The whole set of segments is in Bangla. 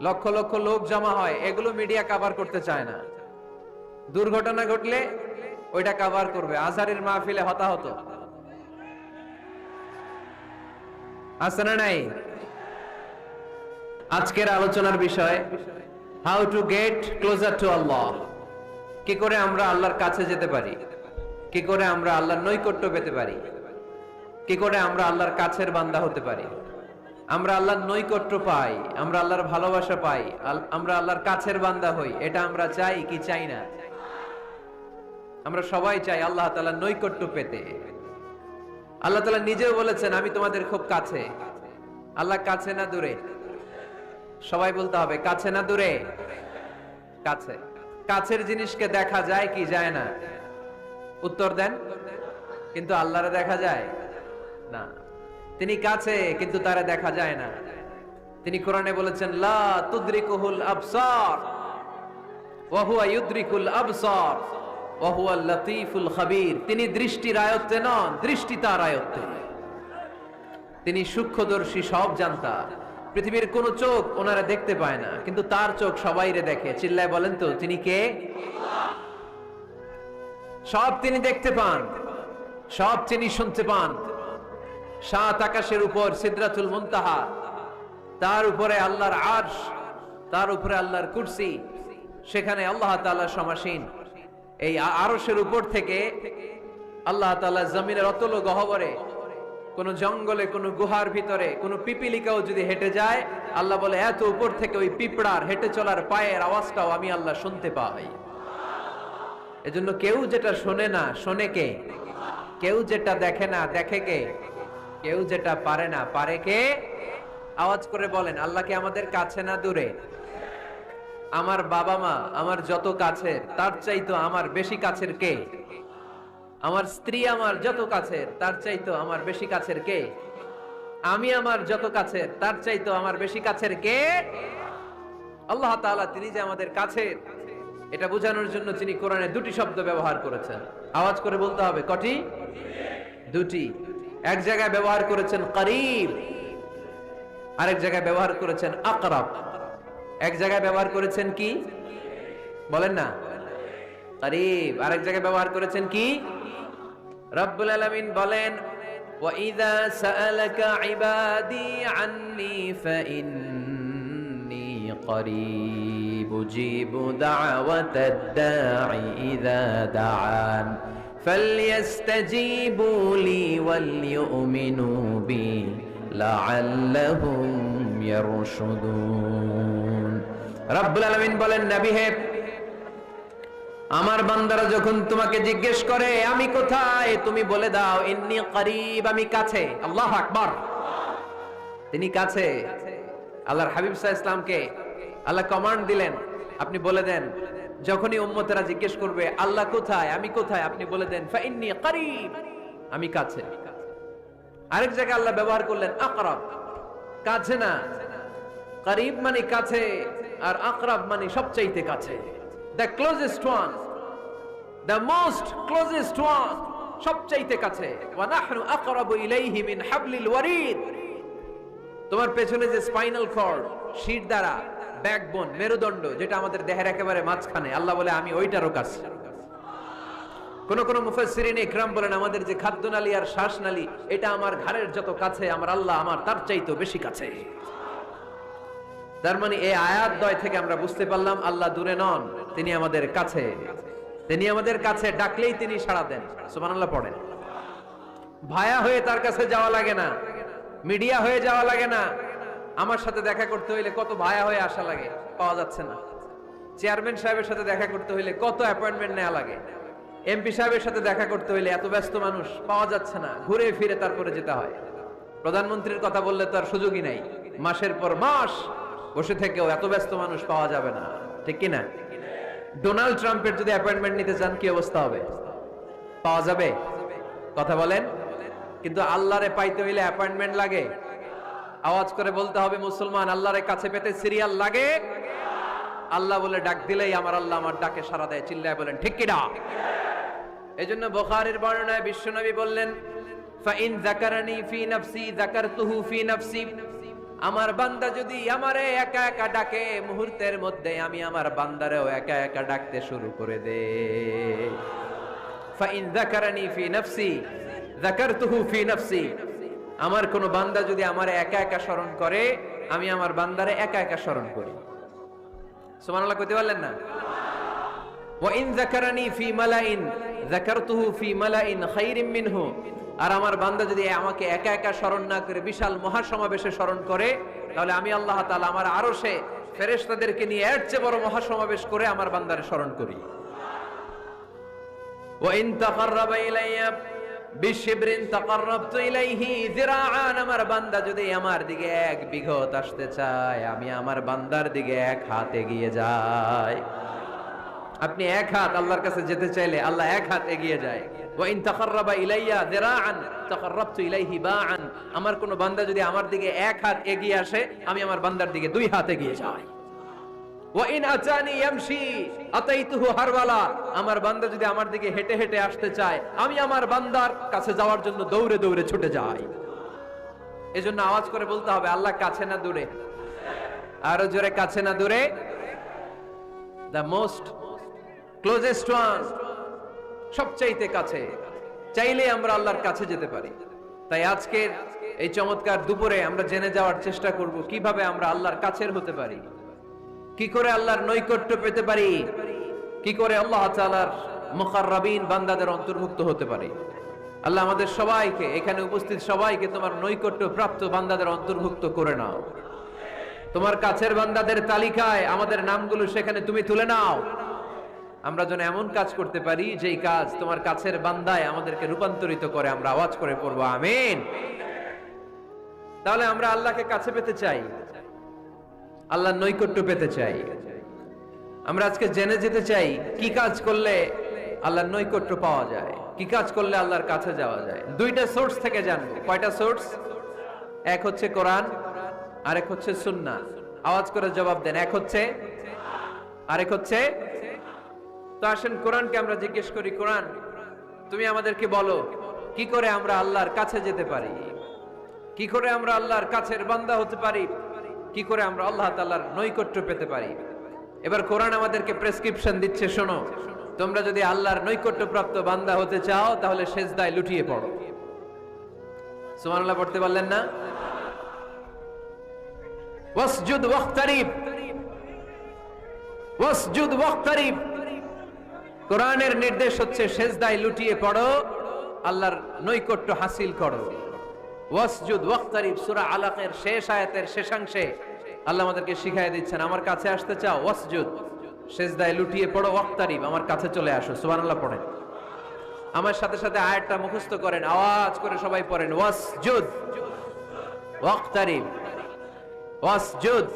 লক্ষ লক্ষ লোক জমা হয়, এগুলো মিডিয়া কভার করতে চায় না। দুর্ঘটনা ঘটলে ওইটা কভার করবে। আজহারের মাহফিলে হতাহত আছে না নাই? আজকের আলোচনার বিষয় how to get closer to Allah. কি করে আমরা আল্লাহর কাছে যেতে পারি, কি করে আমরা আল্লাহর নৈকট্য পেতে পারি, কি করে আমরা আল্লাহর কাছের বান্দা হতে পারি। আমরা আল্লাহর নৈকট্য পাই, আমরা আল্লাহর ভালোবাসা পাই, আমরা আল্লাহর কাছের বান্দা হই, এটা আমরা চাই কি চাই না? আমরা সবাই চাই আল্লাহ তাআলার নৈকট্য পেতে। আল্লাহ তাআলা নিজেও বলেছেন আমি তোমাদের খুব কাছে। আল্লাহ কাছে না দূরে? সবাই বলতে হবে কাছে না দূরে? কাছে। কাছের জিনিসকে দেখা যায় কি যায় না? উত্তর দেন। কিন্তু আল্লাহরে দেখা যায় না। তিনি কাছে কিন্তু তারে দেখা যায় না। তিনি কোরআনে বলেছেন লা তুদরিকুহুল আবসার ওয়া হুয়া ইউদরিকুল আবসার ওয়া হুয়াল লাতীফুল খাবীর। তিনি দৃষ্টির আয়ত্তে নন, দৃষ্টি তার আয়ত্তে। তিনি সূক্ষ্মদর্শী, সব জানতা। পৃথিবীর কোন চোখ ওনারা দেখতে পায় না, কিন্তু তার চোখ সবাইরে দেখে। চিল্লায় বলেন তো তিনি কে? সব তিনি দেখতে পান, সব তিনি শুনতে পান। সাত আকাশের উপর সিদরাতুল মুনতাহা, তার উপরে আল্লাহর আরশ, তার উপরে আল্লাহর কুরসি, সেখানে আল্লাহ তাআলা সমাসীন। এই আরশের উপর থেকে আল্লাহ তাআলা জমিনের অতল গহ্বরে, কোন জঙ্গলে, কোন গুহার ভিতরে কোন পিপিলিকাও যদি হেঁটে যায়, আল্লাহ বলে এত উপর থেকে ওই পিঁপড়ার হেঁটে চলার পায়ের আওয়াজটাও আমি আল্লাহ শুনতে পাই। এজন্য কেউ যেটা শোনে না শোনে কে? কেউ যেটা দেখে না দেখে কে? কেউ যেটা পারে না পারে কে? আওয়াজ করে বলেন আল্লাহ কি আমাদের কাছে না দূরে? আমার বাবা মা আমার যত কাছের, তার চাইতো আমার বেশি কাছের কে? আমার স্ত্রী আমার যত কাছের, তার চাইতো আমার বেশি কাছের কে? আমি আমার যত কাছের, তার চাইতো আমার বেশি কাছের কে? আল্লাহ তাআলা তিনি যে আমাদের কাছের, এটা বোঝানোর জন্য তিনি কোরআনে দুটি শব্দ ব্যবহার করেছেন। আওয়াজ করে বলতে হবে কটি? দুটি। এক জায়গায় ব্যবহার করেছেন করিব, আরেক জায়গায় ব্যবহার করেছেন আকরাব। এক জায়গায় ব্যবহার করেছেন কি বলেন না? করিব। আরেক জায়গায় ব্যবহার করেছেন কি? রব্বুল আলামিন বলেন ওয়াইযা সাআলাকা ইবাদি আন্নী ফাইন্নী করিব উজিবু দাওয়াতাদ দাঈ ইযা দাআন ফালইস্তাজিবু লি ওয়ালইউমিনু বি লাআল্লাহুম ইয়ারশুদুন। রব্বুল আলামিন বলেন নবী হে, আমার বান্দারা যখন তোমাকে জিজ্ঞেস করে আমি কোথায়, তুমি বলে দাও ইন্নী করিব, আমি কাছে। আল্লাহু আকবার। তিনি কাছে। আল্লাহর হাবিব সাল্লাল্লাহু আলাইহি ওয়াসাল্লামকে আল্লাহ কমান্ড দিলেন, আপনি বলে দেন যখনই উম্মতেরা জিজ্ঞেস করবে আল্লাহ কোথায়, আমি কোথায়, আপনি বলে দেন ফাইন্নী করিব, আমি কাছে। আরেক জায়গায় আল্লাহ ব্যবহার করলেন আকরাব, কাছে না। করিব মানে কাছে, আর আকরাব মানে সবচাইতে কাছে। The closest one, the most closest one, সবচাইতে কাছে। ওয়া নাহনু আকরাবু ইলাইহি মিন হাবলিল ওয়ারিদ। তোমার পেছনে যে স্পাইনাল কর্ড, শির দ্বারা, ব্যাকবোন, মেরুদণ্ড, যেটা আমাদের দেহের একেবারে মাঝখানে, আল্লাহ বলে আমি ওইটারও কাছে। কোন কোন মুফাসসিরিন ইকরাম বলেন আমাদের যে খাদ্যনালী আর শ্বাসনালী, এটা আমার ঘাড়ের যত কাছে, আমার আল্লাহ আমার তার চাইতেও বেশি কাছে। তার মানে এই আয়াত দ্বয় থেকে আমরা বুঝতে পারলাম আল্লাহ দূরে নন, তিনি আমাদের কাছে। তিনি আমাদের কাছে, ডাকলেই তিনি সাড়া দেন। সুবহানাল্লাহ পড়েন। ভায়া হয়ে তার কাছে যাওয়া লাগে না, মিডিয়া হয়ে যাওয়া লাগে না। আমার সাথে দেখা করতে হইলে কত ভায়া হয়ে আসা লাগে, পাওয়া যাচ্ছে না। চেয়ারম্যান সাহেবের সাথে দেখা করতে হইলে কত অ্যাপয়েন্টমেন্ট নেওয়া লাগে। এমপি সাহেবের সাথে দেখা করতে হইলে এত ব্যস্ত মানুষ, পাওয়া যাচ্ছে না, ঘুরে ফিরে তারপরে যেতে হয়। প্রধানমন্ত্রীর কথা বললে তো আর সুযোগই নাই, মাসের পর মাস বসে থেকেও এত ব্যস্ত মানুষ পাওয়া যাবে না, ঠিক কিনা? ডোনাল্ড ট্রাম্পের যদি অ্যাপয়েন্টমেন্ট নিতে চান কি অবস্থা হবে? পাওয়া যাবে? কথা বলেন। কিন্তু আল্লাহরে পাইতে হইলে অ্যাপয়েন্টমেন্ট লাগে। আওয়াজ করে বলতে হবে মুসলমান, আল্লাহরে কাছে পেতে সিরিয়াল লাগে। আল্লাহ বলে ডাক দিলেই আমার আল্লাহ আমার ডাকে সাড়া দেয়। চিল্লায় বলেন ঠিক কিনা? এজন্য বুখারীর বর্ণনায় বিশ্বনবী বললেন ফাইন যাকারানি ফি নাফসি যাকারতুহু ফি নাফসি, আমার বান্দা যদি আমারে একা একা ডাকে, মুহূর্তের মধ্যে আমি আমার বান্দারেও একা একা ডাকতে শুরু করে দে। ফাইন যাকারানি ফি নাফসি যাকারতুহু ফি নাফসি। আমার কোন বান্দা যদি আমারে একা একা স্মরণ করে, আমি আমার বান্দারে একা একা স্মরণ করি। সুবহানাল্লাহ কইতে পারলেন না? ওয়া ইন যাকারানি ফি মালাইন যাকারতুহু ফি মালাইন খায়রিম মিনহু। আর আমার বান্দা যদি আমাকে একা একা স্মরণ না করে বিশাল মহাসমাবেশে স্মরণ করে, তাহলে আমি আল্লাহ তাআলা আমার আরশে ফেরেশতাদেরকে নিয়ে এর চেয়ে বড় মহাসমাবেশ করে আমার বান্দারে স্মরণ করি। ওয়া ইন তাকাররাবা ইলাইয়া বিশিবরিন তাকাররাবতু ইলাইহি যিরাআন। আমার বান্দা যদি আমার দিকে এক বিঘত আসতে চায়, আমি আমার বান্দার দিকে এক হাত এগিয়ে যাই। আপনি এক হাত আল্লাহর কাছে যেতে চাইলে আল্লাহ এক হাত এগিয়ে যায়। ওয়া ইন তাকাররাবা ইলাইয়া যিরাআন তাকাররাবতু ইলাইহি বাআন। আমার কোন বান্দা যদি আমার দিকে এক হাত এগিয়ে আসে, আমি আমার বান্দার দিকে দুই হাত এগিয়ে যাই। ওয়া ইন আতানি ইয়ামশি আতাইতুহু হারওয়ালা। আমার বান্দা যদি আমার দিকে হেঁটে হেঁটে আসতে চায়, আমি আমার বান্দার কাছে যাওয়ার জন্য দৌড়ে দৌড়ে ছুটে যাই। এজন্য আওয়াজ করে বলতে হবে, আল্লাহ কাছে না দূরে? আরো জোরে, কাছে না দূরে? দ্য মোস্ট ক্লোজেস্ট ওয়ান, সবচাইতে কাছে। চাইলে আমরা আল্লাহর কাছে যেতে পারি। তাই আজকের এই চমৎকার দুপুরে আমরা জেনে যাওয়ার চেষ্টা করব কিভাবে আমরা আল্লাহর কাছের হতে পারি, কি করে আল্লাহর নৈকট্য পেতে পারি, কি করে আল্লাহ তাআলার মুকাররাবিন বান্দাদের অন্তর্ভুক্ত হতে পারি। আল্লাহ আমাদের সবাইকে, এখানে উপস্থিত সবাইকে তোমার নৈকট্য প্রাপ্ত বান্দাদের অন্তর্ভুক্ত করে নাও। তোমার কাছের বান্দাদের তালিকায় আমাদের নামগুলো সেখানে তুমি তুলে নাও। আমরা যেন এমন কাজ করতে পারি যেই কাজ তোমার কাছের বান্দায় আমাদেরকে রূপান্তরিত করে। আমরা আওয়াজ করে পড়বো আমিন। তাহলে আমরা আল্লাহকে কাছে পেতে চাই, আল্লাহর নৈকট্য পেতে চাই। আমরা আজকে জেনে যেতে চাই কি কাজ করলে আল্লাহর নৈকট্য পাওয়া যায়, কি কাজ করলে আল্লাহর কাছে যাওয়া যায়। দুইটা সোর্স থেকে জানবো। কয়টা সোর্স? এক হচ্ছে কোরআন, আরেক হচ্ছে সুন্নাহ। আওয়াজ করে জবাব দেন, এক হচ্ছে, আরেক হচ্ছে। তো আসেন কোরআনকে আমরা জিজ্ঞেস করি, কোরআন তুমি আমাদেরকে বলো কি করে আমরা আল্লাহর কাছে যেতে পারি, কি করে আমরা আল্লাহর কাছের বান্দা হতে পারি, কি করে আমরা আল্লাহ তাআলার নৈকট্য পেতে পারি। এবার কোরআন আমাদেরকে প্রেসক্রিপশন দিচ্ছে, শোনো, তোমরা যদি আল্লাহর নৈকট্য প্রাপ্ত বান্দা হতে চাও তাহলে সেজদায় লুটিয়ে পড়ো। সুবহানাল্লাহ পড়তে পারলেন না? ওয়াসজুদ ওয়াক্তারিব, ওয়াসজুদ ওয়াক্তারিব। কোরআনের নির্দেশ হচ্ছে সেজদায় লুটিয়ে পড়ো, আল্লাহর নৈকট্য হাসিল করো। ওয়াসজুদ ওয়াক্তারিব সূরা আলাকের শেষ আয়াতের শেষাংশে আল্লাহ আমাদেরকে শিখাই দিচ্ছেন, আমার কাছে আসতে চাও, ওয়াসজুদ, সেজদায় লুটিয়ে পড়ো, ওয়াক্তারিব, আমার কাছে চলে আসো। সুবহানাল্লাহ পড়েন। আমার সাথে সাথে আয়াতটা মুখস্থ করেন, আওয়াজ করে সবাই পড়েন, ওয়াসজুদ ওয়াক্তারিব, ওয়াসজুদ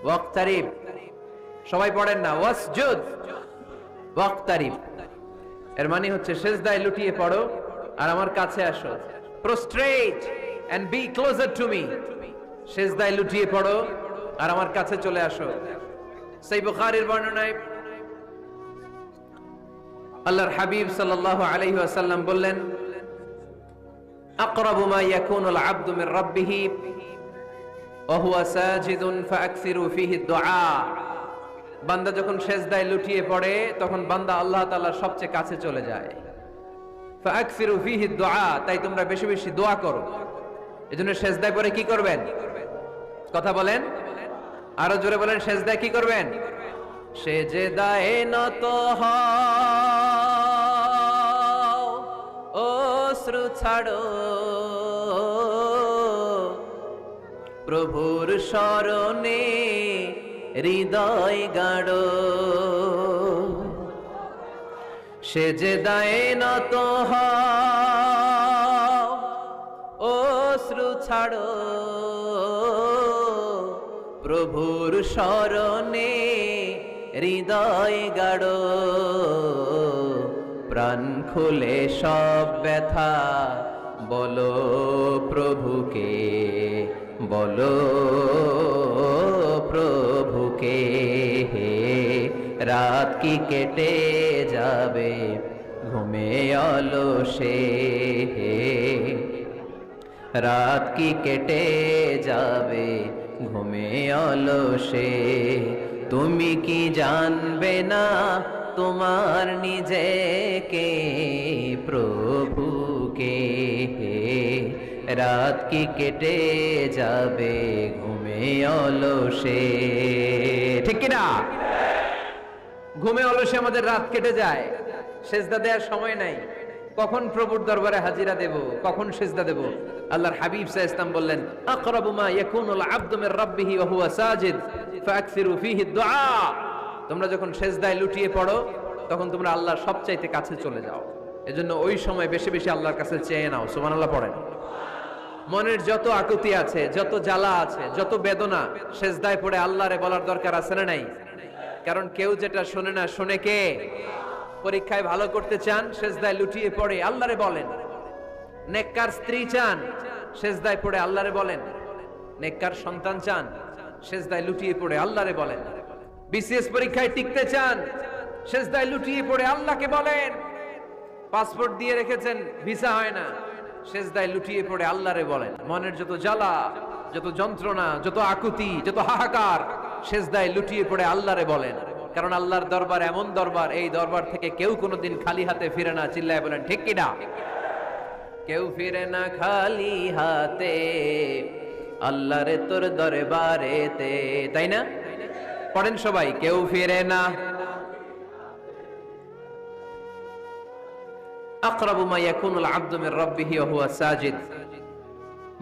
ওয়াক্তারিব। সবাই পড়েন না, ওয়াসজুদ ওয়াক্তারিব। এর মানে হচ্ছে সেজদায় লুটিয়ে পড়ো আর আমার কাছে আসো। prostrate and be closer to me। সেজদায় লুটিয়ে পড়ো আর আমার কাছে চলে আসো। সহিহ বুখারীর বর্ণনায় আল্লাহর হাবিব সাল্লাল্লাহু আলাইহি ওয়াসাল্লাম বললেন, আকরাবু মা ইয়াকুনুল আবদু মির রাব্বিহি ওয়া হুয়া সাজিদুন ফাআকসিরু ফীহি দুআ। বান্দা যখন সেজদায় লুটিয়ে পড়ে তখন বান্দা আল্লাহ তাআলার সবচেয়ে কাছে চলে যায়। ফাআকসিরু ফীহি দুআ, তাই তোমরা বেশি বেশি দোয়া করো। এজন্য সেজদায় পড়ে কি করবেন? কথা বলেন, আরো জোরে বলেন, সেজদায় কি করবেন? সেজদায়ে নত হও, অশ্রু ছাড়ো, প্রভুর শরণে হৃদয় গাড়ো। সেজদায়ে নত হও, অশ্রু ছাড়ো, প্রভুর শরণে হৃদয় গাড়ো। প্রাণ খুলে সব ব্যথা বলো প্রভুকে, বলো প্রভুকে। রাত কি কেটে যাবে ঘুমে অলসে, রাত কি কেটে যাবে ঘুমে অলসে, তুমি কি জানবে না তোমার নিজেকে প্রভুকে। রাত কি কেটে যাবে ঘুমে অলসে, ঠিক কিনা? ঘুমে অলসে আমাদের রাত কেটে যায়, সেজদা দেওয়ার সময় নাই। কখন প্রভুর দরবারে হাজিরা দেব, কখন সেজদা দেব? আল্লাহর হাবিব সাল্লাল্লাহু আলাইহি ওয়াসাল্লাম বললেন, আকরাবু মা ইয়াকুনুল আবদু মির রাব্বিহি ওয়া হুয়া সাজিদ ফাকসিরু ফীহি দুআ। তোমরা যখন সেজদায় লুটিয়ে পড়ো তখন তোমরা আল্লাহর সবচাইতে কাছে চলে যাও, এজন্য ওই সময় বেশি বেশি আল্লাহর কাছে চেয়ে নাও। সুবহানাল্লাহ পড়েন। মনের যত আকুতি আছে, যত জ্বালা আছে, যত বেদনা, সেজদায় পড়ে আল্লাহরে বলার দরকার আছে না নাই? কারণ কেউ যেটা শোনে না, শোনে কে? পরীক্ষায় ভালো করতে চান, সেজদায় লুটিয়ে পড়ে আল্লাহরে বলেন। নেককার স্ত্রী চান, সেজদায় পড়ে আল্লাহরে বলেন। নেককার সন্তান চান, সেজদায় লুটিয়ে পড়ে আল্লাহরে বলেন। বিসিএস পরীক্ষায় টিকতে চান, সেজদায় লুটিয়ে পড়ে আল্লাহকে বলেন। পাসপোর্ট দিয়ে রেখেছেন, ভিসা হয় না, সেজদায় লুটিয়ে পড়ে আল্লাহরে বলেন। মনের যত জ্বালা, যত যন্ত্রণা, যত আকুতি, যত হাহাকার, সেজদায় লুটিয়ে পড়ে আল্লাহরে বলেন। কারণ আল্লাহর দরবার এমন দরবার, এই দরবার থেকে কেউ কোনোদিন খালি হাতে ফিরে না। চিল্লায় বলেন ঠিক কিনা? কেউ ফিরে না খালি হাতে আল্লাহরে তোর দরবারেতে, তাই না? পড়েন সবাই, কেউ ফিরে না। আকরাবু মা ইয়াকুনুল আবদু মির রাব্বিহি ওয়া হুয়া সাজিদ।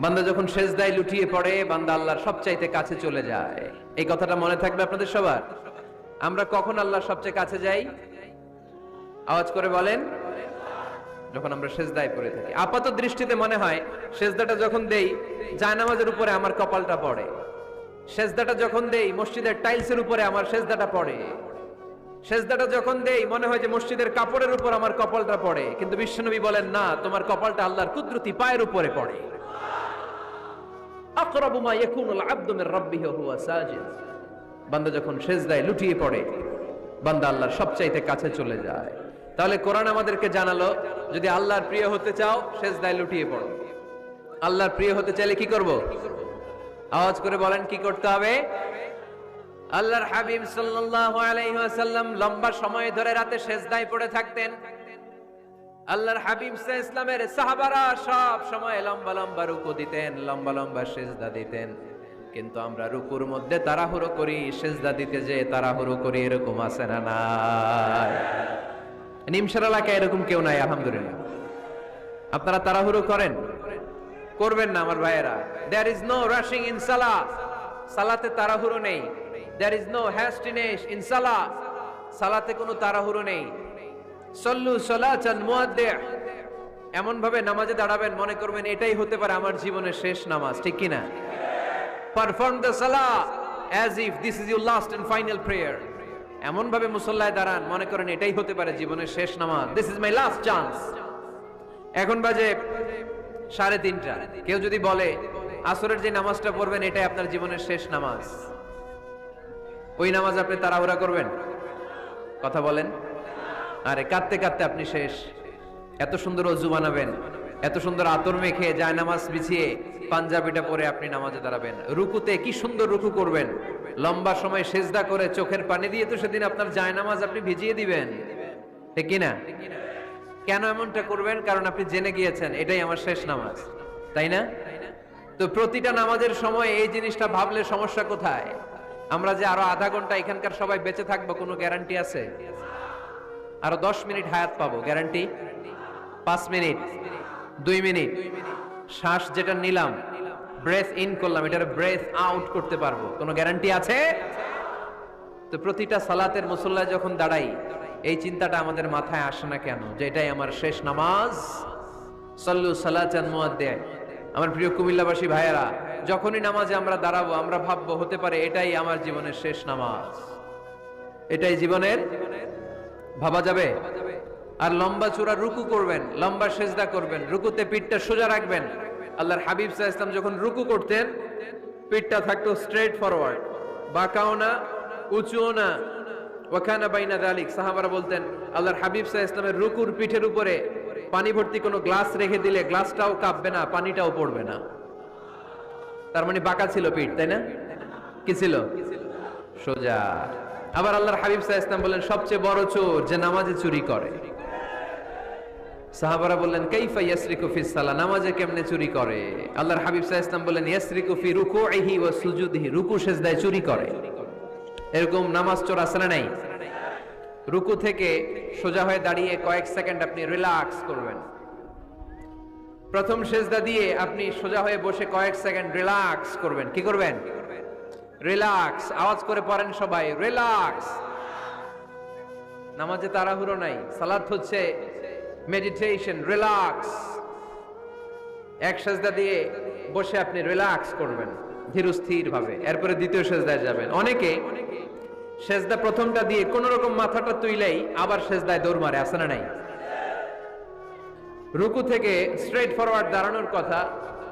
বান্দা যখন সেজদায় লুটিয়ে পড়ে, বান্দা আল্লাহর সবচাইতে কাছে চলে যায়। এই কথাটা মনে থাকবে আপনাদের সবার। আমরা কখন আল্লাহর সবচেয়ে কাছে যাই? আওয়াজ করে বলেন। যখন আমরা সেজদায় পড়ে থাকি। আপাত দৃষ্টিতে মনে হয় সেজদাটা যখন দেই জায়নামাজের উপরে আমার কপালটা পড়ে, সেজদাটা যখন দেই মসজিদের টাইলসের উপরে আমার সেজদাটা পড়ে, সেজদাটা যখন দেই মনে হয় যে মসজিদের কাপড়ের উপর আমার কপালটা পড়ে। কিন্তু বিশ্বনবী বলেন না, তোমার কপালটা আল্লাহর কুদরতি পায়ের উপরে পড়ে। আকরাবু মা ইয়াকুনুল আবদু মির রাব্বিহি ওয়া হুয়া সাজিদ। বান্দা যখন সেজদায় লুটিয়ে পড়ে, বান্দা আল্লাহর সবচাইতে কাছে চলে যায়। তাহলে কোরআন আমাদেরকে জানালো, যদি আল্লাহর প্রিয় হতে চাও সেজদায় লুটিয়ে পড়ো। আল্লাহর প্রিয় হতে চাইলে কি করব? আওয়াজ করে বলেন কি করতে হবে? আল্লাহর হাবিব সাল্লাল্লাহু আলাইহি ওয়াসাল্লাম লম্বা সময় ধরে রাতে সেজদায় পড়ে থাকতেন। আল্লাহর হাবিব সাল্লাল্লাহু আলাইহি ওয়াসাল্লামের সাহাবারা সব সময় লম্বা লম্বা রুকু দিতেন, লম্বা লম্বা সেজদা দিতেন। কিন্তু আমরা রুকুর মধ্যে তাড়াহুড়ো করি, সেজদা দিতে যে তাড়াহুড়ো করি, এরকম আছে না নাই? নিমশার এলাকায় এরকম কেউ নাই আলহামদুলিল্লাহ। আপনারা তাড়াহুড়ো করেন? করবেন না আমার ভাইয়েরা। There is no rushing in সালাহ। সালাতে তাড়াহুড়ো নেই। There is no hastiness in সালাহ। সালাতে কোনো তাড়াহুড়ো নেই। সল্লু সালাতান মুআদ্দি'। এমন ভাবে নামাজে দাঁড়াবেন মনে করবেন এটাই হতে পারে আমার জীবনের শেষ নামাজ, ঠিক কি না? Perform the Salah as if this is your last and final prayer। এমন ভাবে মুসল্লায় দাঁড়ান মনে করেন এটাই হতে পারে জীবনের শেষ নামাজ। This is my last chance. এখন বাজে 3:30। কেউ যদি বলে আসরের যে নামাজটা পড়বেন এটাই আপনার জীবনের শেষ নামাজ, ওই নামাজ আপনি তাড়াহুড়া করবেন? কথা বলেন। আরে কাঁদতে কাঁদতে আপনি শেষ। এত সুন্দর ওযু বানাবেন, এত সুন্দর আতর মেখে যায় নামাজ বিছিয়ে পাঞ্জাবিটা পরে আপনি নামাজে দাঁড়াবেন। রুকুতে কি সুন্দর রুকু করবেন, লম্বা সময় সেজদা করে চোখের পানি দিয়ে তো সেদিন আপনার জায়নামাজ আপনি ভিজিয়ে দিবেন, ঠিক কি না? কেন এমনটা করবেন? কারণ আপনি জেনে গিয়েছেন এটাই আমার শেষ নামাজ, তাই না? তো প্রতিটা নামাজের সময় এই জিনিসটা ভাবলে সমস্যা কোথায়? আমরা যে আরো আধা ঘন্টা এখানকার সবাই বেঁচে থাকবো কোনো গ্যারান্টি আছে? আরো 10 মিনিট হায়াত পাবো, গ্যারান্টি? 5 মিনিট, 2 মিনিট, শ্বাস যেটা নিলাম, ব্রেথ ইন করলাম, এটার ব্রেথ আউট করতে পারবো, কোনো গ্যারান্টি আছে? তো প্রতিটা সালাতের মুসল্লায় যখন দাঁড়াই এই চিন্তাটা আমাদের মাথায় আসে না কেন যে এটাই আমার শেষ নামাজ? সল্লু সালাতান মুআদ্দি'। আমার প্রিয় কুমিল্লাবাসী ভাইয়েরা, যখনই নামাজে আমরা দাঁড়াবো আমরা ভাববো হতে পারে এটাই আমার জীবনের শেষ নামাজ। এটাই জীবনের, ভাবা যাবে? আর লম্বা চূড়া রুকু করবেন, লম্বা সেজদা করবেন, রুকুতে পিঠটা সোজা রাখবেন। আল্লাহর হাবিব সাল্লাল্লাহু আলাইহি ওয়াসাল্লাম যখন রুকু করতেন পিঠটা থাকতো স্ট্রেট ফরওয়ার্ড, বাঁকাও না উঁচুও না। ওয়া কানা বাইনা যালিক। সাহাবারা বলতেন আল্লাহর হাবিব সাল্লাল্লাহু আলাইহি ওয়াসাল্লামের রুকুর পিঠের উপরে পানি ভর্তি কোনো গ্লাস রেখে দিলে গ্লাসটাও কাঁপবে না, পানিটাও পড়বে না। তার মানে বাঁকা ছিল পিঠ, তাই না? কি ছিল? সোজা। আবার আল্লাহর হাবিব সাল্লাল্লাহু আলাইহি ওয়াসাল্লাম বললেন সবচেয়ে বড় চোর যে নামাজে চুরি করে। সাহাবারা বললেন কাইফা ইয়াসরিকু ফিস সালাহ, নামাজে কেমনে চুরি করে? আল্লাহর হাবিব সাল্লাল্লাহু আলাইহি ওয়াসাল্লাম বললেন ইয়াসরিকু ফি রুকুইহি ওয়া সুজুদিহি, রুকু সেজদায় চুরি করে। এরকম নামাজ চোর আছে না নাই? রুকু থেকে সোজা হয়ে দাঁড়িয়ে কয়েক সেকেন্ড আপনি রিল্যাক্স করবেন। প্রথম সেজদা দিয়ে আপনি সোজা হয়ে বসে কয়েক সেকেন্ড রিল্যাক্স করবেন। কি করবেন? রিল্যাক্স। আওয়াজ করে পড়েন সবাই, রিল্যাক্স। নামাজে তাড়াহুড়ো নাই, সালাত হচ্ছে মেডিটেশন, রিল্যাক্স। এক সেজদা দিয়ে বসে আপনি রিল্যাক্স করবেন ধীরস্থির ভাবে, এরপরে দ্বিতীয় সেজদায় যাবেন। অনেকে সেজদা প্রথমটা দিয়ে কোন রকম মাথাটা তুইলেই আবার সেজদায় দৌড় মারে, আছে না নাই? রুকু থেকে স্ট্রেট ফরওয়ার্ড দাঁড়ানোর কথা,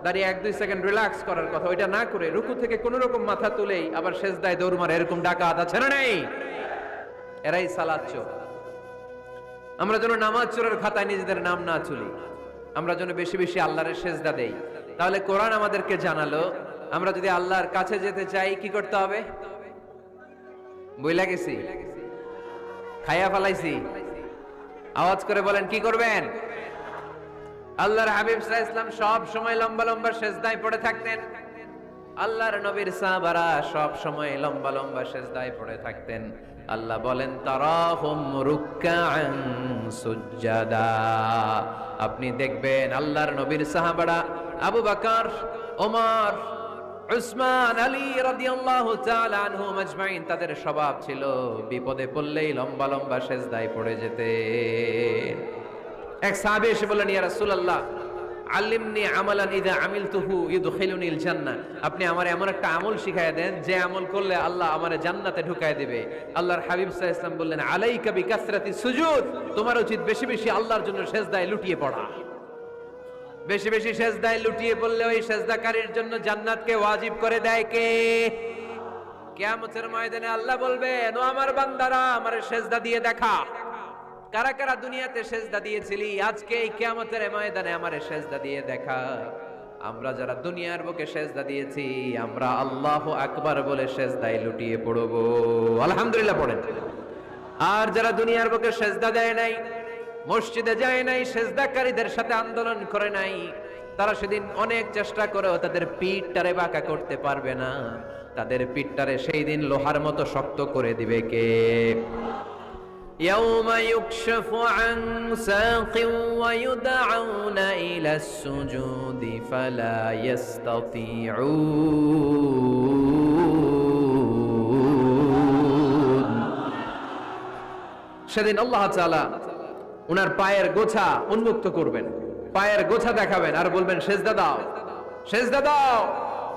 দাঁড়িয়ে 1-2 সেকেন্ড রিল্যাক্স করার কথা, ওইটা না করে রুকু থেকে কোন রকম মাথা তুলেই আবার সেজদায় দৌড় মারে, এরকম ডাকাত আছে না নাই? এরাই সালাত চোর। আমরা যেন নামাজ চোরের খাতায় নিজেদের নাম না তুলি, আমরা যেন বেশি বেশি আল্লাহর সেজদা দেই। তাহলে কোরআন আমাদেরকে জানালো আমরা যদি আল্লাহর কাছে যেতে চাই কি করতে হবে? বইলা গেছি, খাইয়া ফেলাইছি? আওয়াজ করে বলেন কি করবেন? আল্লাহর হাবিব সাল্লাল্লাহু আলাইহি ওয়াসাল্লাম সব সময় লম্বা লম্বা সেজদায় পড়ে থাকতেন। আল্লাহর নবীর সাহাবারা সব সময় লম্বা লম্বা সেজদায় পড়ে থাকতেন। আল্লাহ বলেন তারাহুম রুকআন সুজদা, আপনি দেখবেন আল্লাহর নবীর সাহাবারা আবু বকর, ওমর, উসমান, আলী রাদিয়াল্লাহু তাআলা আনহুম আজমাইন, তাদের স্বভাব ছিল বিপদে পড়লেই লম্বা লম্বা সেজদায় পড়ে যেতেন। এক সাহাবী এসে বললেন ইয়া রাসূলুল্লাহ আল্লিমনি আমালান ইযা আমিলতুহু ইউদখিলুনিল জান্নাহ, আপনি আমারে এমন একটা আমল শিখায়া দেন যে আমল করলে আল্লাহ আমারে জান্নাতে ঢুকায় দিবে। আল্লাহর হাবিব সাল্লাল্লাহু আলাইহি ওয়াসাল্লাম বললেন আলাইকা বিকাসরাতি সুজুদ, তোমার উচিত বেশি বেশি আল্লাহর জন্য সেজদায় লুটিয়ে পড়া। বেশি বেশি সেজদায় লুটিয়ে পড়লে ওই সেজদাকারীর জন্য জান্নাতকে ওয়াজিব করে দেয় কে? কিয়ামতের ময়দানে আল্লাহ বলবেন ও আমার বান্দারা আমারে সেজদা দিয়ে দেখা। কারা কারা দুনিয়াতে সেজদা দিয়েছিলি, আজকে এই কিয়ামতের ময়দানে আমারে সেজদা দিয়ে দেখা। আমরা যারা দুনিয়ার বুকে সেজদা দিয়েছি আমরা আল্লাহু আকবার বলে সেজদায় লুটিয়ে পড়ব, আলহামদুলিল্লাহ পড়েন। আর যারা দুনিয়ার বুকে সেজদা দেয় নাই, মসজিদে যায় নাই, সেজদাকারীদের সাথে আন্দোলন করে নাই, তারা সেদিন অনেক চেষ্টা করেও তাদের পিঠটারে বাঁকা করতে পারবে না। তাদের পিঠটারে সেই দিন লোহার মতো শক্ত করে দিবে কে? يوم يكشف عن ساق ويدعون إلى السجود فلا يستطيعون। সেদিন আল্লাহ তাআলা উনার পায়ের গোছা উন্মুক্ত করবেন, পায়ের গোছা দেখাবেন আর বলবেন সেজদা দাও, সেজদা দাও।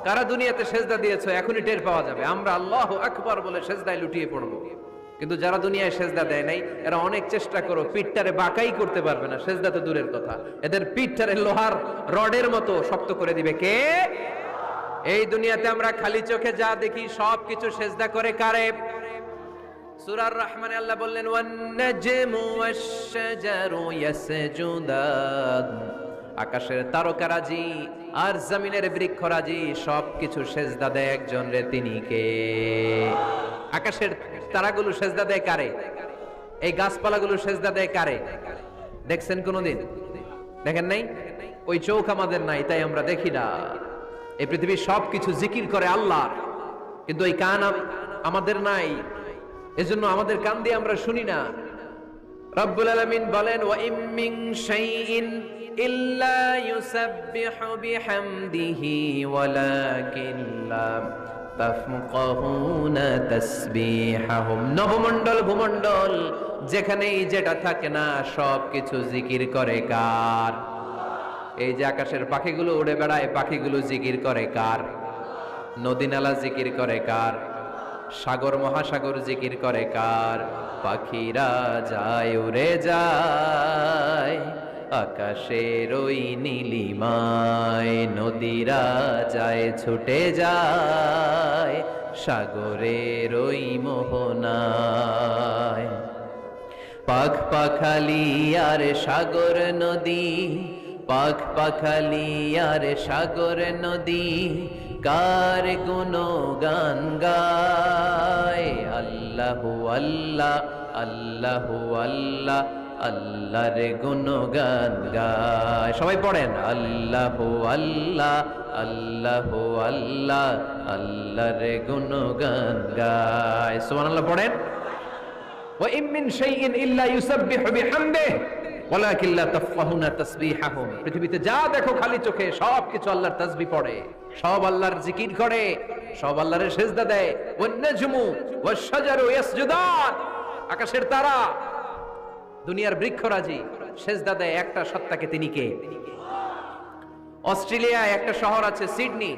কারা দুনিয়াতে সেজদা দিয়েছো এখনই টের পাওয়া যাবে। আমরা আল্লাহু আকবার বলে সেজদায় লুটিয়ে পড়বো, কিন্তু যারা দুনিয়ায় সেজদা দেয় নাই এরা অনেক চেষ্টা করো পিঠটারে বাঁকাই করতে পারবে না। সেজদা তো দূরের কথা, এদের পিঠটারে লোহার রডের মতো শক্ত করে দিবে কে? এই দুনিয়াতে আমরা খালি চোখে যা দেখি সবকিছু সেজদা করে কারে? সূরার রহমানে আল্লাহ বললেন ওয়ান নাজমু ওয়াশ-শাজারু ইয়াসজুদান, আকাশের তারকারাজি আর জমিনের বৃক্ষরাজি সবকিছু সেজদা দেয় একজন রে, তিনি কে? আকাশের তারাগুলো সেজদা দেয় কারে? এই গাছপালাগুলো সেজদা দেয় কারে? দেখছেন কোনদিন? দেখেন নাই? ওই চোখ আমাদের নাই তাই আমরা দেখি না। এই পৃথিবীর সবকিছু জিকির করে আল্লাহর, কিন্তু এই কান আমাদের নাই, এজন্য আমাদের কান দিয়ে আমরা শুনি না। রব্বুল আলামিন বলেন ওয়া ইম মিন শাইইন ইল্লা ইউসাব্বিহু বিহামদিহি ওয়ালাকিন লা তাফকাহুনা তাসবিহাহুম। নবমণ্ডল ভূমণ্ডল যেখানেই যেটা থাকে না সবকিছু জিকির করে কার? এই যে আকাশের পাখিগুলো উড়ে বেড়ায়, পাখিগুলো জিকির করে কার? নদী নালা জিকির করে কার? সাগর মহাসাগর জিকির করে কার? পাখিরা যায় উড়ে যায় আকাশের ওই নীলিমায়, নদীরা যায় ছুটে যায় সাগরের ওই মোহনায়। পাখ পাখালি আর সাগর নদী, পাখ পাখালি আর সাগর নদী, কার গুণগান গায়। আল্লাহু আল্লাহ, আল্লাহু আল্লাহ, আল্লাহর গুণগান গায়। সবাই পড়েন আল্লাহু আল্লাহ, আল্লাহু আল্লাহ, আল্লাহর গুণগান গায়। সুবহানাল্লাহ পড়েন। ওয়া ইম মিন শাইইন ইল্লা ইউসাব্বিহু বিহামদিহি ওয়ালাকিন লা তাফকাহুনা তাসবিহাহুম। পৃথিবীতে যা দেখো খালি চোখে সব কিছু আল্লাহর তাসবিহ পড়ে, সব আল্লাহর জিকির করে, সব আল্লাহর সিজদা দেয়। ওয়ান নাজমু ওয়াশ শাজারু ইয়াসজুদান, আকাশের তারা, দুনিয়ার বৃক্ষরাজি সিজদা দেয় একটা সত্তাকে। তিনি কে? অস্ট্রেলিয়ায় একটা শহর আছে সিডনি,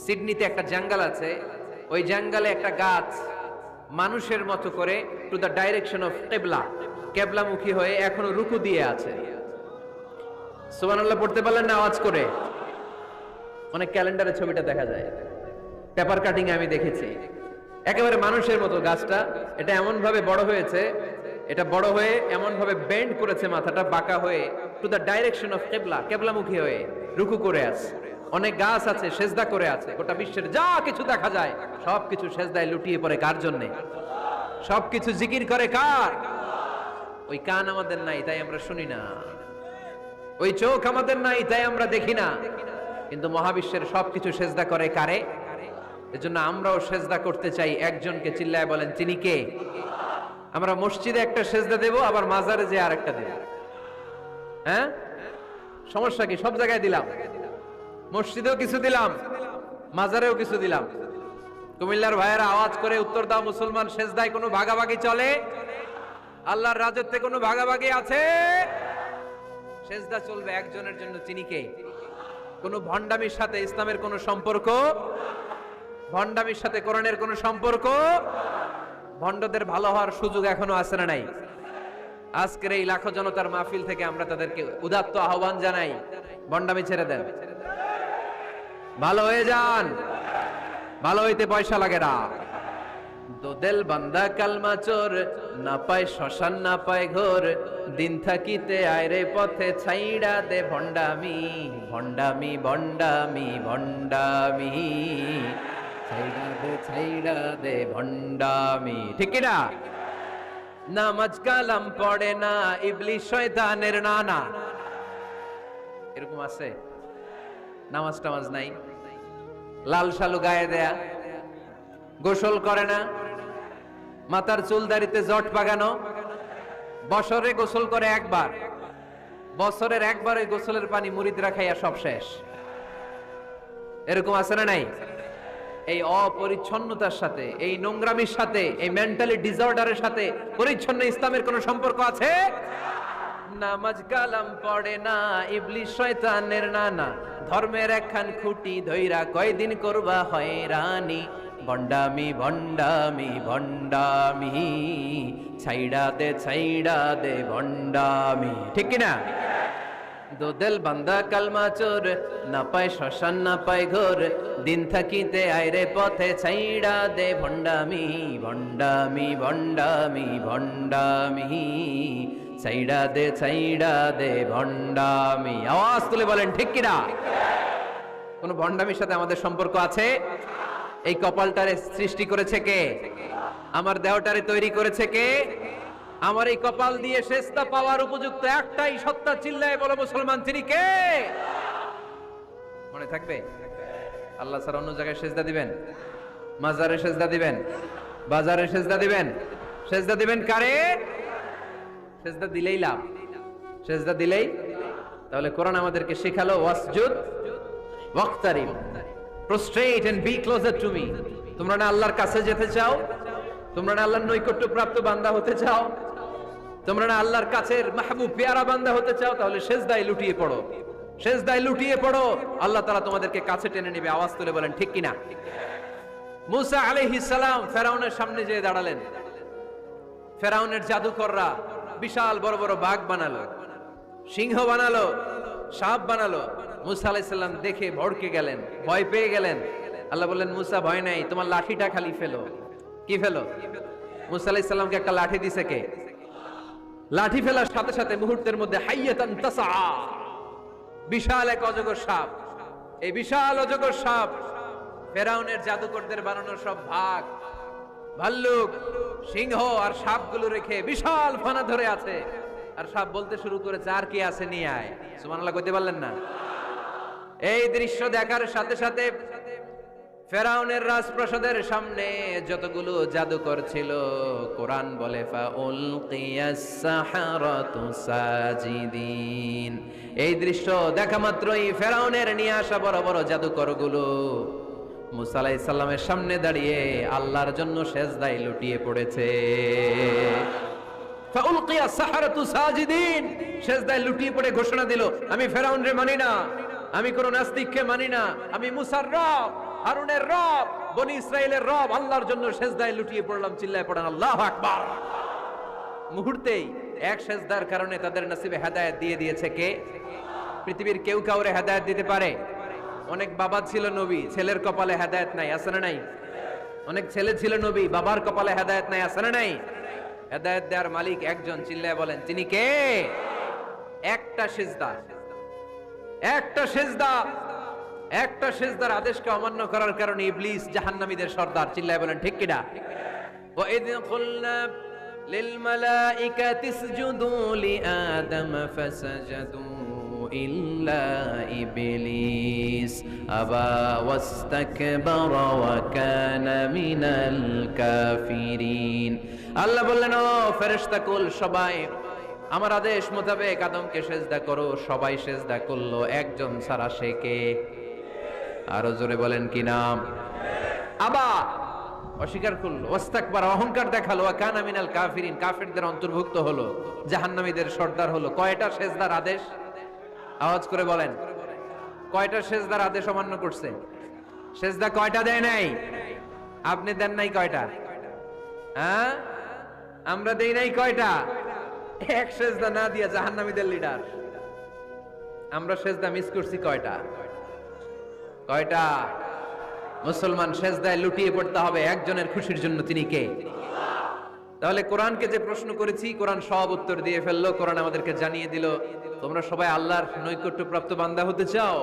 সিডনিতে একটা জঙ্গল আছে। ওই জঙ্গলে একটা গাছ মানুষের মতো করে টু দ্য ডাইরেকশন অফ কিবলা, কিবলামুখী হয়ে এখনো রুকু দিয়ে আছে। সুবহানাল্লাহ পড়তে পারলেন না আওয়াজ করে? অনেক ক্যালেন্ডারে ছবিটা দেখা যায়, পেপার কাটিং আমি দেখেছি। একেবারে মানুষের মতো গাছটা। এটা এমন ভাবে বড় হয়েছে, এটা বড় হয়ে এমন ভাবে বেন্ড করেছে, মাথাটা বাঁকা হয়ে টু দ্য ডাইরেকশন অফ কিবলা, কিবলামুখী হয়ে রুকু করে আছে। অনেক গাছ আছে সেজদা করে আছে। গোটা বিশ্বের যা কিছু দেখা যায় সবকিছু সেজদায় লুটিয়ে পড়ে কার জন্য? সবকিছু জিকির করে কার? ওই কান আমাদের নাই তাই আমরা শুনি না, ওই চোখ আমাদের নাই তাই আমরা দেখি না, কিন্তু মহাবিশ্বের সবকিছু সেজদা করে কারে? এজন্য আমরাও সেজদা করতে চাই একজনকে। চিল্লায় বলেন তিনি কে? আমরা মসজিদে একটা সেজদা দেব, আবার মাজারে যে আরেকটা দেব। হ্যাঁ, সমস্যা কি? সব জায়গায় দিলাম, মসজিদেও কিছু দিলাম, মাজারেও কিছু দিলাম। কুমিল্লার ভাইয়েরা আওয়াজ করে উত্তর দাও, মুসলমান সেজদায় কোনো ভাগাভাগি চলে? আল্লাহর রাজত্বে কোনো ভাগাভাগি আছে? সেজদা চলবে একজনের জন্য, তিনি কে? কোন ভণ্ডামির সাথে ইসলামের কোন সম্পর্ক, ভণ্ডামির সাথে কোরআনের কোন সম্পর্ক। ভণ্ডদের ভালো হওয়ার সুযোগ এখনো আছে না নাই? আজকের এই লাখো জনতার মাহফিল থেকে আমরা তাদেরকে উদাত্ত আহ্বান জানাই, ভণ্ডামি ছেড়ে দেন, ভালো হয়ে যান। ভালো হইতে পয়সা লাগে না। দোদেল বান্দা কালমা চোর, না পায় শ্মশান না পায় ঘোর, দিন থাকিতে আয়রে পথে ছাইড়া দে ভণ্ডামি, ভণ্ডামি ভণ্ডামি ভণ্ডামি, ছাইড়া দে ভণ্ডামি। ঠিক কিনা? নামাজ কালাম পড়ে না, ইবলিশ শয়তানের নানা। এরকম আছে? নামাজ টামাজ নাই, লাল শালু গায়ে দেয়া, গোসল করে না, মাথার চুল দাড়িতে জট পাকানো, বছরে গোসল করে একবার, বছরের একবার ওই গোসলের পানি মুরিদরা খাইয়া সব শেষ। এরকম আছে না নাই? এই অপরিচ্ছন্নতার সাথে, এই নোংরামির সাথে, এই মেন্টালি ডিসঅর্ডারের সাথে পরিচ্ছন্ন ইসলামের কোন সম্পর্ক আছে? নামাজ কালাম পড়ে না, ইবলিশ শয়তানের নানা, ধর্মের একখান খুঁটি ধইরা কয়দিন করবা হয়রানি, ভণ্ডামি ভণ্ডামি ভণ্ডামি, ছাইড়া দে ভণ্ডামি। ঠিক কিনা? দোদেল বান্দা কালমা চোর, না পায় শ্মশান না পায় ঘোর, দিন থাকিতে আয়রে পথে ছাইড়া দে ভণ্ডামি, ভণ্ডামি ভণ্ডামি ভণ্ডামি, ছাইড়া দে ভণ্ডামি। আওয়াজ তুলে বলেন ঠিক কিনা? কোন ভণ্ডামির সাথে আমাদের সম্পর্ক আছে? এই কপালটারে সৃষ্টি করেছে কে? আমার দেহটারে তৈরি করেছে কে? আমার এই কপাল দিয়ে সেজদা পাওয়ার উপযুক্ত একটাই সত্তা, চিল্লায় বলো মুসলমান, তিনি কে? মনে থাকবে? আল্লাহ ছাড়া অন্য জায়গায় সেজদা দিবেন? মাজারে সেজদা দিবেন? বাজারে সেজদা দিবেন? সেজদা দিবেন কারে? সেজদা দিলেই লাভ, সেজদা দিলেই। তাহলে কোরআন আমাদেরকে শেখালো ওয়াসজুদ ওয়াক্তারিব, prostrate and be closer to me। তোমরা না আল্লাহর কাছে যেতে চাও? তোমরা না আল্লাহর নৈকট্য প্রাপ্ত বান্দা হতে চাও? তোমরা না আল্লাহর কাছের মাহবুব পেয়ারা বান্দা হতে চাও? তাহলে সেজদায় লুটিয়ে পড়ো, সেজদায় লুটিয়ে পড়ো, আল্লাহ তাআলা তোমাদেরকে কাছে টেনে নেবে। আওয়াজ তুলে বলেন ঠিক কিনা? মুসা আলাইহিস সালাম ফেরাউনের সামনে যেয়ে দাঁড়ালেন। ফেরাউনের জাদুকররা বিশাল বড় বড় বাঘ বানালো, সিংহ বানালো, সাপ বানালো। মুসা আলাইহিস সালাম দেখে ভড়কে গেলেন, ভয় পেয়ে গেলেন। আল্লাহ বললেন মুসা ভয় নাই, তোমার লাঠিটা খালি ফেলো। কি ফেলো? মুসা আলাইহিস সালামকে একটা লাঠি দিছে কে? লাঠি ফেলার সাথে সাথে মুহূর্তের মধ্যে হাইয়াতান তাসআ, বিশাল এক অজগর সাপ। এই বিশাল অজগর সাপ ফেরাউনের জাদুকরদের বানানো সব ভাগ, ভাল্লুক, সিংহ আর সাপগুলো রেখে বিশাল ফানা ধরে আছে। আর সাপ বলতে শুরু করেছে, আর কি আছে নিয়ে আয়। সুবহানাল্লাহ কইতে পারলেন না? এই দৃশ্য দেখার সাথে সাথে ফেরাউনের রাজপ্রাসাদের সামনে যতগুলো জাদুকর ছিল, কোরআন বলে ফাউলকিয়াস সাহারাতু সাজিদিন। এই দৃশ্য দেখা মাত্রই ফেরাউনের নিয়ে আসা বড় বড় জাদুকরগুলো মুসা আলাইহিস সালামের সামনে দাঁড়িয়ে আল্লাহর জন্য সেজদায় লুটিয়ে পড়েছে। ফাউলকিয়াস সাহারাতু সাজিদিন, সেজদায় লুটিয়ে পড়ে ঘোষণা দিল, আমি ফেরাউনরে মানি না, আমি কোন নাস্তিককে মানি না, আমি মুসার রব, হারুনের রব, বনি ইসরাইলের রব, আল্লাহর জন্য সেজদায় লুটিয়ে পড়লাম। চিল্লায় পড়েন আল্লাহু আকবার। মুহূর্তেই এক সেজদার কারণে তাদের নসিবে হেদায়েত দিয়ে দিয়েছে কে? পৃথিবীর কেউ কাউরে হেদায়েত দিতে পারে? অনেক বাবা ছিল নবী, ছেলের কপালে হেদায়েত নাই, আছে না নাই? অনেক ছেলে ছিল নবী, বাবার কপালে হেদায়েত নাই, আছে না নাই? হেদায়েত দেওয়ার মালিক একজন, চিল্লায় বলেন তিনি কে? একটা সিজদা, একটা সিজদা, একটা সিজদার আদেশকে অমান্য করার কারণে ইবলিস জাহান্নামীদের সর্দার। চিল্লায় বলেন ঠিক কিনা? ওয়া ইয কুলনা লিল মালাইকাতি ইসজুদু লিআদম ফাসাজাদু ইল্লা ইবলিস আবা ওয়াস্তাকবারা ওয়া কানা মিনাল কাফিরিন। আল্লাহ বললেন, ও ফেরেশতা কুল সবাই আমার আদেশ মোতাবেক আদমকে সেজদা করো। সবাই সেজদা করলো, একজন ছাড়া, সে কে? আরো জোরে বলেন কি নাম? আবা, অস্বীকার করলো, ওয়াস্তাকবার, অহংকার দেখালো, ওয়া কানা মিনাল কাফিরিন, কাফিরদের অন্তর্ভুক্ত হলো, জাহান্নামীদের সর্দার হলো। কয়টা সেজদার আদেশ? আওয়াজ করে বলেন, কয়টা সেজদার আদেশ অমান্য করছে? সেজদা কয়টা দেয় নাই? আপনি দেন নাই কয়টা? হ্যাঁ, আমরা দেই নাই কয়টা? এক সেজদা না দিয়া জাহান্নামীদের লিডার। আমরা সেজদা মিস করছি কয়টা? কয়টা? মুসলমান সেজদায় লুটিয়ে পড়তে হবে একজনের খুশির জন্য, তিনি কে? তাহলে কোরআনকে যে প্রশ্ন করেছি, কোরআন সব উত্তর দিয়ে ফেললো। কোরআন আমাদেরকে জানিয়ে দিল, তোমরা সবাই আল্লাহর নৈকট্যপ্রাপ্ত বান্দা হতে চাও,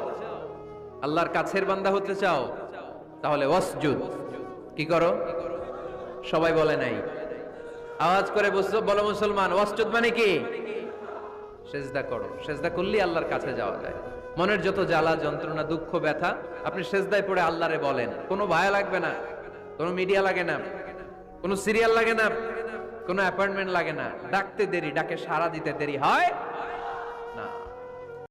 আল্লাহর কাছের বান্দা হতে চাও, তাহলে ওয়াসজুদ, কি করো? সবাই বলে নাই, আওয়াজ করে বলো মুসলমান, ওয়াসজুদ মানে কি? সেজদা করো। সেজদা করলেই আল্লাহর কাছে যাওয়া যায়। মনের যত জ্বালা যন্ত্রণা দুঃখ ব্যথা আপনি সেজদায় পড়ে আল্লাহরে বলেন। কোনো ভায়া লাগবে না, কোনো মিডিয়া লাগে না, কোনো সিরিয়াল লাগে না, কোনো অ্যাপয়েন্টমেন্ট লাগে না। ডাকতে দেরি, ডাকে সাড়া দিতে দেরি হয়,